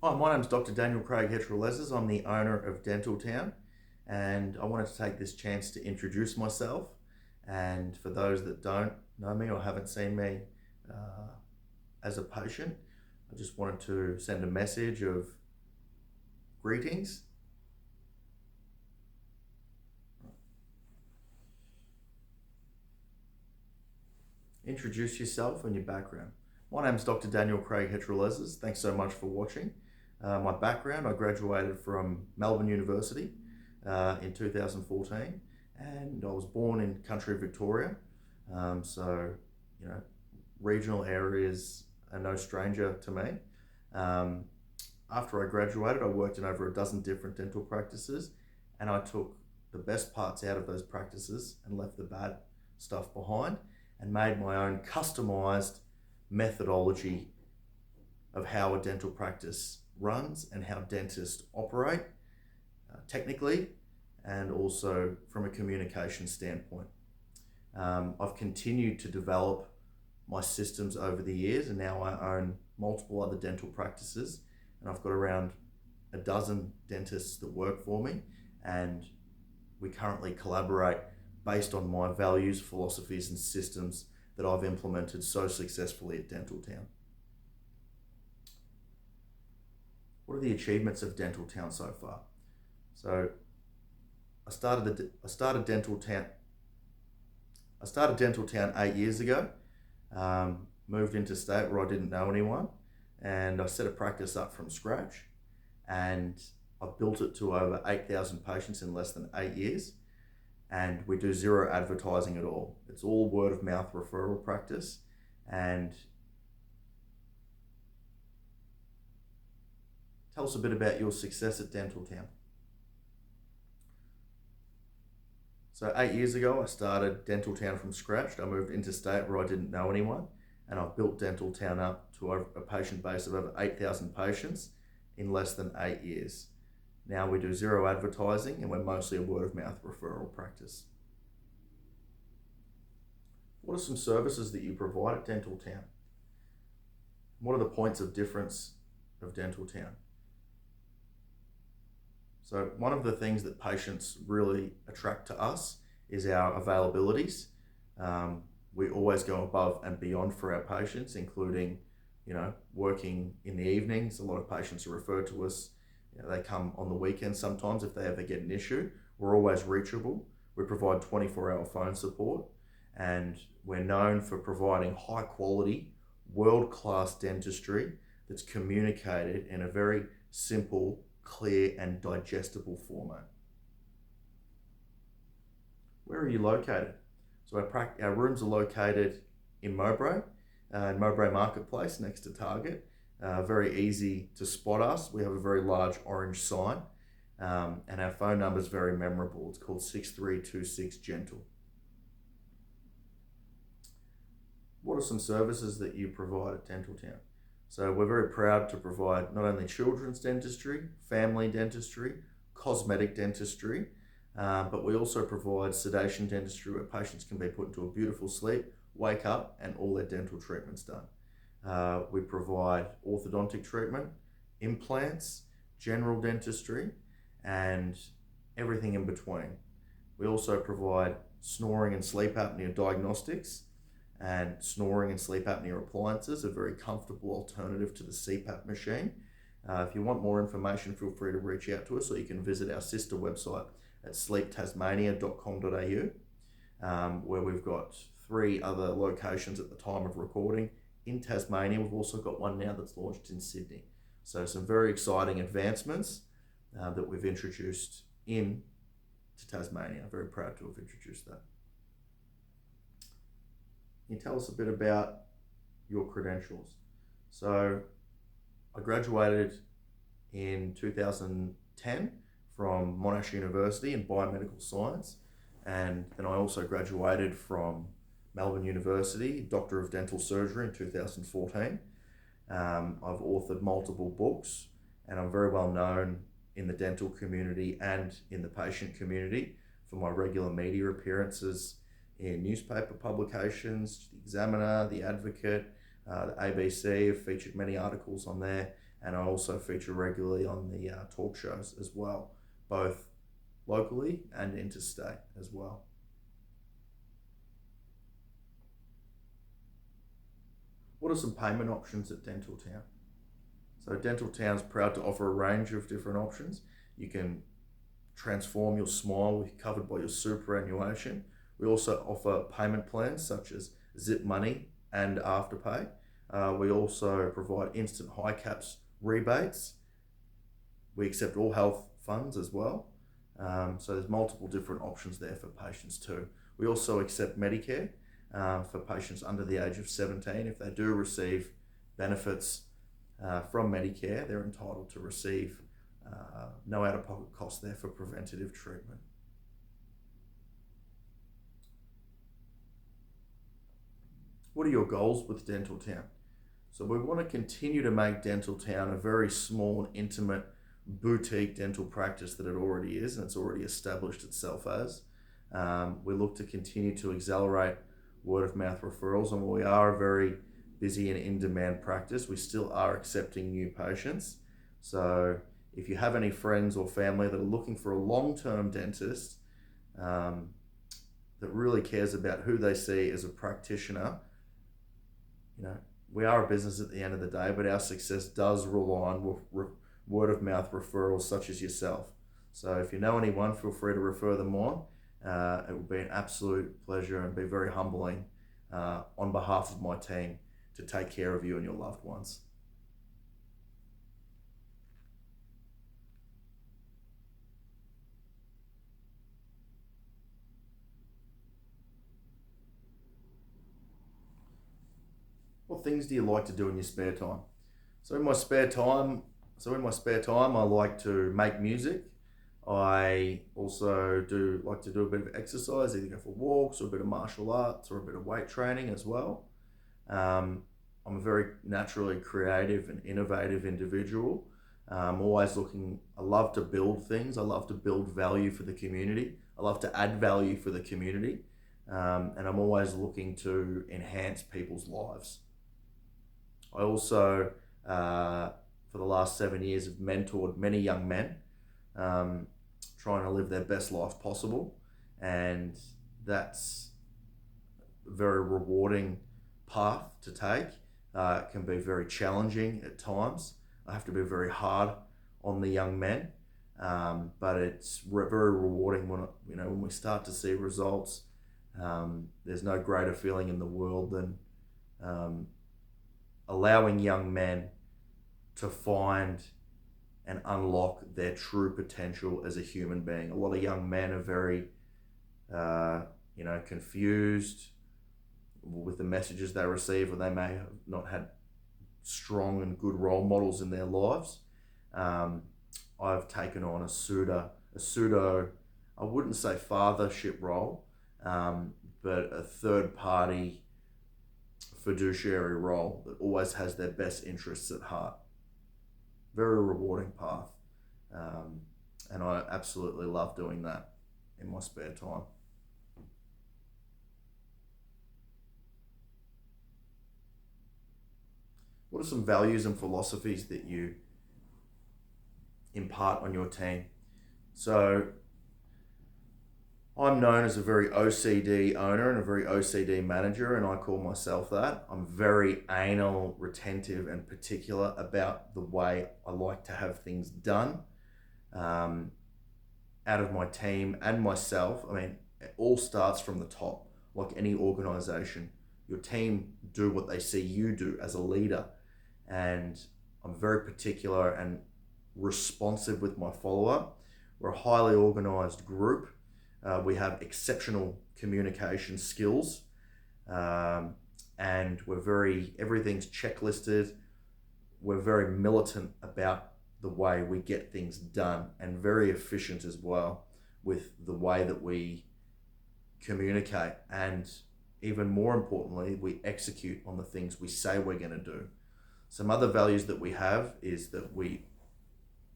Hi, my name's Dr. Daniel Craig Heterolezes. I'm the owner of Dental Town, and I wanted to take this chance to introduce myself. And for those that don't know me or haven't seen me as a patient, I just wanted to send a message of greetings. Introduce yourself and your background. My name's Dr. Daniel Craig Heterolezes. Thanks so much for watching. My background, I graduated from Melbourne University in 2014, and I was born in country Victoria. So, you know, regional areas are no stranger to me. Um, After I graduated, I worked in over a dozen different dental practices, and I took the best parts out of those practices and left the bad stuff behind and made my own customized methodology of how a dental practice runs and how dentists operate technically and also from a communication standpoint. I've continued to develop my systems over the years, and now I own multiple other dental practices, and I've got around a dozen dentists that work for me, and we currently collaborate based on my values, philosophies, and systems that I've implemented so successfully at Dental Town. What are the achievements of Dental Town so far? So I started Dental Town 8 years ago. Moved into state where I didn't know anyone, and I set a practice up from scratch, and I've built it to over 8,000 patients in less than 8 years, and we do zero advertising at all. It's all word of mouth referral practice. And tell us a bit about your success at Dental Town. So 8 years ago, I started Dental Town from scratch. I moved interstate where I didn't know anyone, and I've built Dental Town up to a patient base of over 8,000 patients in less than 8 years. Now we do zero advertising, and we're mostly a word of mouth referral practice. What are some services that you provide at Dental Town? What are the points of difference of Dental Town? So one of the things that patients really attract to us is our availabilities. We always go above and beyond for our patients, including, working in the evenings. A lot of patients are referred to us. They come on the weekends sometimes if they ever get an issue. We're always reachable. We provide 24-hour phone support, and we're known for providing high quality, world-class dentistry that's communicated in a very simple, clear and digestible format. Where are you located? So our rooms are located in Mowbray Marketplace next to Target. Very easy to spot us. We have a very large orange sign, and our phone number is very memorable. It's called 6326 Gentle. What are some services that you provide at Dental Town? So we're very proud to provide not only children's dentistry, family dentistry, cosmetic dentistry, but we also provide sedation dentistry where patients can be put into a beautiful sleep, wake up, and all their dental treatments done. We provide orthodontic treatment, implants, general dentistry, and everything in between. We also provide snoring and sleep apnea diagnostics, and snoring and sleep apnea appliances, a very comfortable alternative to the CPAP machine. If you want more information, feel free to reach out to us, or you can visit our sister website at sleeptasmania.com.au, where we've got 3 other locations at the time of recording in Tasmania. We've also got one now that's launched in Sydney. So some very exciting advancements that we've introduced in to Tasmania. Very proud to have introduced that. Can you tell us a bit about your credentials? So I graduated in 2010 from Monash University in biomedical science, and then I also graduated from Melbourne University, Doctor of Dental Surgery in 2014. I've authored multiple books, and I'm very well known in the dental community and in the patient community for my regular media appearances in newspaper publications, the Examiner, the Advocate, the ABC. I've featured many articles on there, and I also feature regularly on the talk shows as well, both locally and interstate as well. What are some payment options at Dental Town? So Dental Town is proud to offer a range of different options. You can transform your smile covered by your superannuation. We also offer payment plans such as Zip Money and Afterpay. We also provide instant high caps rebates. We accept all health funds as well. So there's multiple different options there for patients too. We also accept Medicare for patients under the age of 17. If they do receive benefits from Medicare, they're entitled to receive no out-of-pocket cost there for preventative treatment. What are your goals with Dental Town? So we want to continue to make Dental Town a very small and intimate boutique dental practice that it already is, and it's already established itself as. We look to continue to accelerate word of mouth referrals, and we are a very busy and in-demand practice. We still are accepting new patients. So if you have any friends or family that are looking for a long-term dentist that really cares about who they see as a practitioner, we are a business at the end of the day, but our success does rely on word of mouth referrals such as yourself. So if you know anyone, feel free to refer them on. It will be an absolute pleasure and be very humbling on behalf of my team to take care of you and your loved ones. What things do you like to do in your spare time? So in my spare time, I like to make music. I also like to do a bit of exercise, either go for walks or a bit of martial arts or a bit of weight training as well. I'm a very naturally creative and innovative individual. I love to build things. I love to build value for the community. I love to add value for the community. And I'm always looking to enhance people's lives. I also, for the last 7 years, have mentored many young men trying to live their best life possible. And that's a very rewarding path to take. It can be very challenging at times. I have to be very hard on the young men, but it's very rewarding when we start to see results. There's no greater feeling in the world than allowing young men to find and unlock their true potential as a human being. A lot of young men are very, confused with the messages they receive, or they may have not had strong and good role models in their lives. I've taken on a pseudo, I wouldn't say fathership role, but a third party fiduciary role that always has their best interests at heart. Very rewarding path. And I absolutely love doing that in my spare time. What are some values and philosophies that you impart on your team? So I'm known as a very OCD owner and a very OCD manager, and I call myself that. I'm very anal, retentive, and particular about the way I like to have things done. Out of my team and myself, it all starts from the top, like any organization. Your team do what they see you do as a leader. And I'm very particular and responsive with my follow-up. We're a highly organized group. We have exceptional communication skills, and everything's checklisted. We're very militant about the way we get things done, and very efficient as well with the way that we communicate. And even more importantly, we execute on the things we say we're going to do. Some other values that we have is that we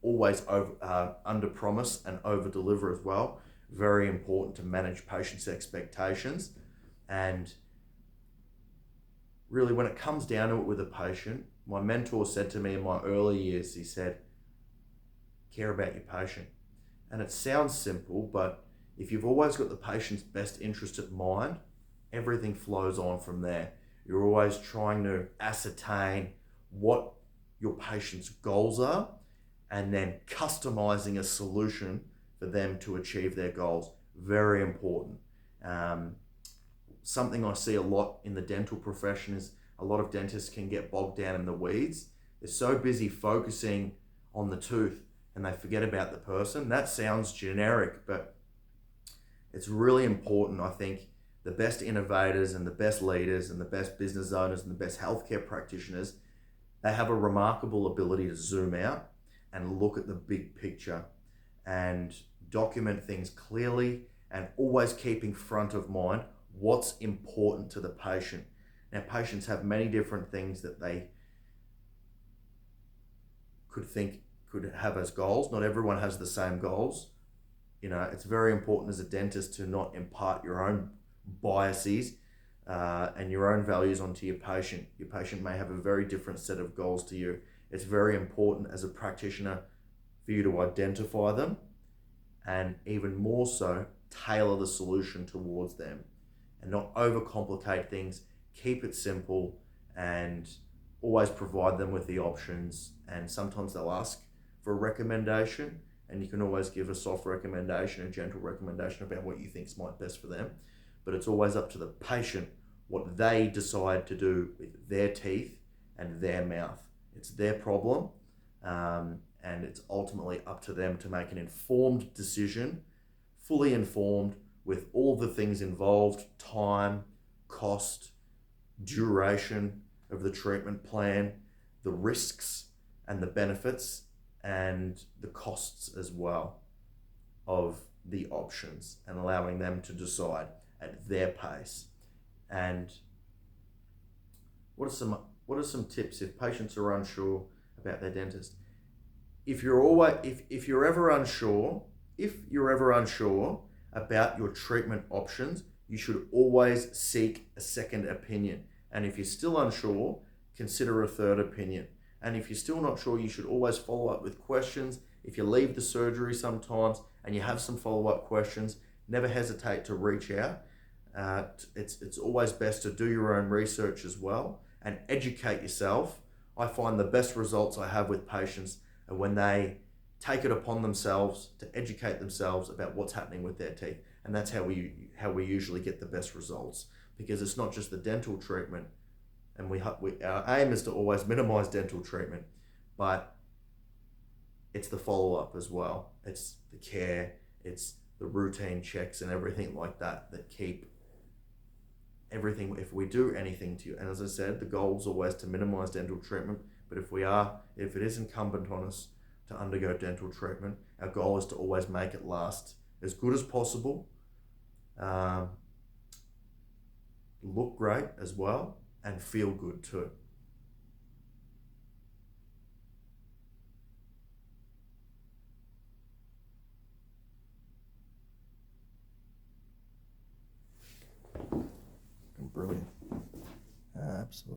always under promise and over deliver as well. Very important to manage patients' expectations. And really, when it comes down to it with a patient, my mentor said to me in my early years, he said, care about your patient. And it sounds simple, but if you've always got the patient's best interest at mind, everything flows on from there. You're always trying to ascertain what your patient's goals are and then customizing a solution for them to achieve their goals. Very important. Um, Something I see a lot in the dental profession is a lot of dentists can get bogged down in the weeds. They're so busy focusing on the tooth and they forget about the person. That sounds generic, but it's really important. I think the best innovators and the best leaders and the best business owners and the best healthcare practitioners, they have a remarkable ability to zoom out and look at the big picture and document things clearly and always keeping front of mind what's important to the patient. Now, patients have many different things that they could have as goals. Not everyone has the same goals. It's very important as a dentist to not impart your own biases and your own values onto your patient. Your patient may have a very different set of goals to you. It's very important as a practitioner for you to identify them and even more so, tailor the solution towards them and not overcomplicate things. Keep it simple and always provide them with the options. And sometimes they'll ask for a recommendation, and you can always give a soft recommendation, a gentle recommendation about what you think might best for them. But it's always up to the patient what they decide to do with their teeth and their mouth. It's their problem, and it's ultimately up to them to make an informed decision, fully informed with all the things involved: time, cost, duration of the treatment plan, the risks and the benefits, and the costs as well of the options, and allowing them to decide at their pace. And what are some tips if patients are unsure about their dentist? If you're ever unsure about your treatment options, you should always seek a second opinion. And if you're still unsure, consider a third opinion. And if you're still not sure, you should always follow up with questions. If you leave the surgery sometimes and you have some follow-up questions, never hesitate to reach out. It's always best to do your own research as well and educate yourself. I find the best results I have with patients are when they take it upon themselves to educate themselves about what's happening with their teeth. And that's how we usually get the best results, because it's not just the dental treatment, and our aim is to always minimize dental treatment, but it's the follow-up as well. It's the care, it's the routine checks and everything like that keep everything. If we do anything to you, and as I said, the goal is always to minimize dental treatment, but if it is incumbent on us to undergo dental treatment, our goal is to always make it last as good as possible, look great as well, and feel good too. Brilliant. Absolutely.